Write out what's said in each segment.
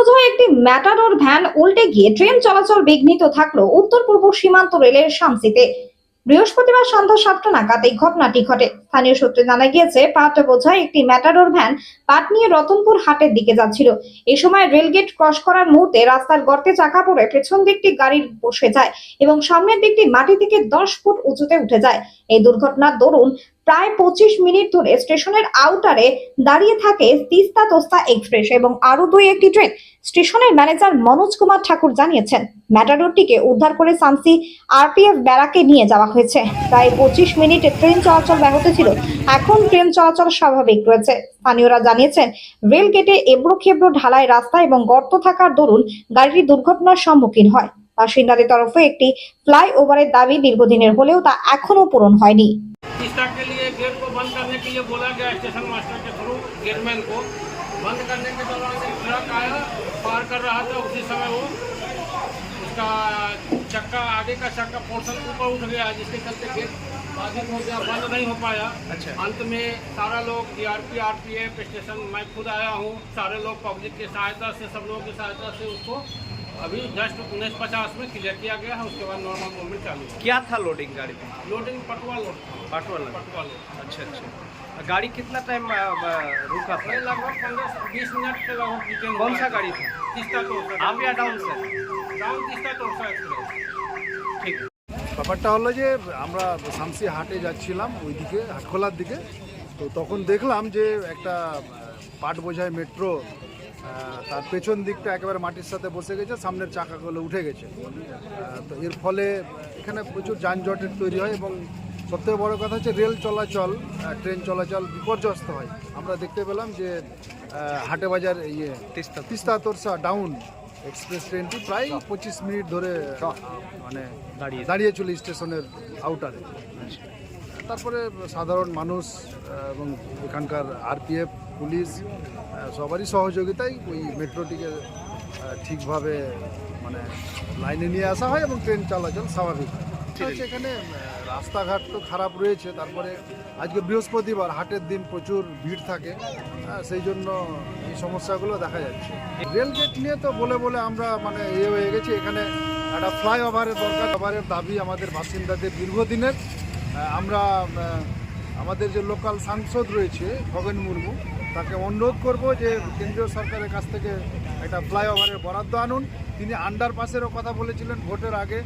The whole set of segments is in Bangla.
বোঝাই একটি ম্যাটাডোর ভ্যান উল্টে গিয়ে ট্রেন চলাচল বিঘ্নিত থাকলো উত্তর পূর্ব সীমান্ত রেলের শামসিতে। বৃহস্পতিবার সন্ধ্যা 7টা নাগাদ এই ঘটনাটি ঘটে। স্থানীয় সূত্রে জানা গিয়েছে, পাট বোঝাই একটি ম্যাটাডোর ভ্যান পাট নিয়ে রতনপুর হাটের দিকে যাচ্ছিল। এই সময় রেলগেট ক্রস করার মুহূর্তে রাস্তার গর্তে চাকা পড়ে পেছন দিকটি গাড়ির বসে যায় এবং সামনের দিকটি মাটি থেকে 10 ফুট উঁচুতে উঠে যায়। এই দুর্ঘটনার দরুন প্রায় 25 মিনিট ধরে স্টেশনের আউটারে দাঁড়িয়ে থাকে তিস্তা তোস্তা এক্সপ্রেস এবং আরো একটি ট্রেন। স্টেশনের ম্যানেজার মনোজ কুমার ঠাকুর জানিয়েছেন, ম্যাটাডোরটিকে উদ্ধার করে সামসি আরপিএফ ব্যারাকে নিয়ে যাওয়া হয়েছে। প্রায় 25 মিনিট ট্রেন চলাচল ব্যাহত ছিল, এখন ট্রেন চলাচল স্বাভাবিক রয়েছে। স্থানীয়রা জানিয়েছেন, রেল গেটে এবড়ো খেবড়ো ঢালাই রাস্তা এবং গর্ত থাকার দরুন গাড়িটি দুর্ঘটনার সম্মুখীন হয়। বাসিন্দাদের তরফে একটি ফ্লাইওভারের দাবি দীর্ঘদিনের হলেও তা এখনো পূরণ হয়নি। तीस्ता के लिए गेट को बंद करने के लिए बोला गया स्टेशन मास्टर के थ्रू गेटमैन को। बंद करने के दौरान एक ट्रक आया, पार कर रहा था, उसी समय वो उसका चक्का, आगे का चक्का पोर्शन ऊपर उठ गया, जिसके चलते गेट बाधित हो गया, बंद नहीं हो पाया। अच्छा। अंत में सारा लोग जीआरपी आरपीएफ स्टेशन, मैं खुद आया हूँ, सारे लोग पब्लिक की सहायता से, सब लोगों की सहायता से उसको अभी जस्ट 1950 में क्लियर किया गया है। उसके बाद नॉर्मल मूवमेंट चालू है। क्या था लोडिंग गाड़ी में? लोडिंग पटवा लोड, पाटवा लगा। पटवा लोड। अच्छा अच्छा। गाड़ी कितना टाइम रुका था? ये लगभग 15-20 मिनट के लगभग डिटेन। कौन सा गाड़ी था? तीस्ता तोरसा, अप या डाउन से? Down Teesta Torsa express. ঠিক। ব্যাপারটা হলো যে আমরা শামসি হাটে যাচ্ছিলাম ওইদিকে হাটখোলার দিকে, তো তখন দেখলাম যে একটা পাট বোঝাই মেট্রো তার পেছন দিকটা একেবারে মাটির সাথে বসে গেছে, সামনের চাকাগুলো উঠে গেছে। তো এর ফলে এখানে প্রচুর যানজটের তৈরি হয় এবং সবথেকে বড় কথা হচ্ছে রেল চলাচল, ট্রেন চলাচল বিপর্যস্ত হয়। আমরা দেখতে পেলাম যে হাটে বাজার তিস্তা তোরসা ডাউন এক্সপ্রেস ট্রেনটি প্রায় 25 মিনিট ধরে মানে দাঁড়িয়েছিল স্টেশনের আউটারে। তারপরে সাধারণ মানুষ এবং এখানকার আরপিএফ, পুলিশ সবারই সহযোগিতায় ওই মেট্রোটিকে ঠিকভাবে মানে লাইনে নিয়ে আসা হয় এবং ট্রেন চলাচল স্বাভাবিক হয়। এখানে রাস্তাঘাট তো খারাপ রয়েছে, তারপরে আজকে বৃহস্পতিবার, হাটের দিন প্রচুর ভিড় থাকে, সেই জন্য এই সমস্যাগুলো দেখা যাচ্ছে। রেলগেট নিয়ে তো বলে আমরা মানে হয়ে গেছি, এখানে একটা ফ্লাইওভারের দরকার। ওভারের দাবি আমাদের বাসিন্দাদের দীর্ঘদিনের। আমরা আমাদের যে লোকাল সাংসদ রয়েছে খগেন মুর্মু, তাকে অনুরোধ করব যে কেন্দ্রীয় সরকারের কাছ থেকে একটা ফ্লাইওভারের বরাদ্দ আনুন। তিনি আন্ডারপাসেরও কথা বলেছিলেন, ভোটের আগে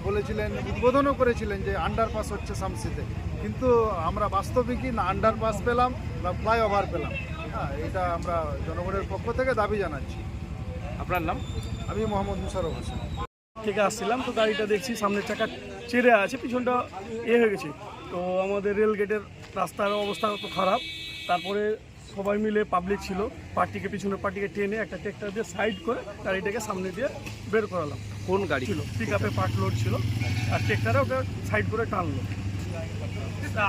বলেছিলেন, উদ্বোধনও করেছিলেন যে আন্ডারপাস হচ্ছে শামসিতে, কিন্তু আমরা বাস্তবিকই না আন্ডারপাস পেলাম না ফ্লাইওভার পেলাম। এটা আমরা জনগণের পক্ষ থেকে দাবি জানাচ্ছি। আপনার নাম? আমি মোহাম্মদ মুশারফ হোসেন। থেকে আসছিলাম, তো গাড়িটা দেখছি সামনের চাকা চেড়ে আছে, পিছনটা হয়ে গেছে। তো আমাদের রেল গেটের রাস্তার অবস্থা তো খারাপ। তারপরে সবাই মিলে পাবলিক ছিল, পিছনের পার্টিকে টেনে একটা ট্রেক্টর দিয়ে সাইড করে গাড়িটাকে সামনে দিয়ে বের করালাম। কোন গাড়ি ছিল পিক আপে পাট লোড ছিল, আর ট্রেক্টরে ওকে সাইড করে টানলো।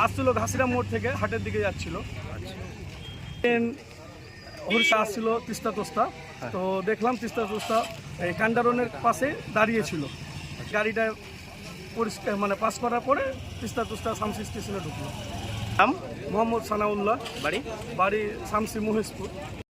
আসছিল ঘাসিরা মোড় থেকে হাটের দিকে যাচ্ছিল। ট্রেন হরিষা আসছিল তিস্তা তোস্তা। তো দেখলাম তিস্তা তোস্তা এই কান্ডারনের পাশে দাঁড়িয়েছিল। গাড়িটা পরিষ্কার মানে পাস করার পরে তিস্তা তোস্তা শামসি স্টেশনে ঢুকলো। নাম? মোহাম্মদ সানাউল্লাহ, বাড়ি? বাড়ি শামসি মহেশপুর।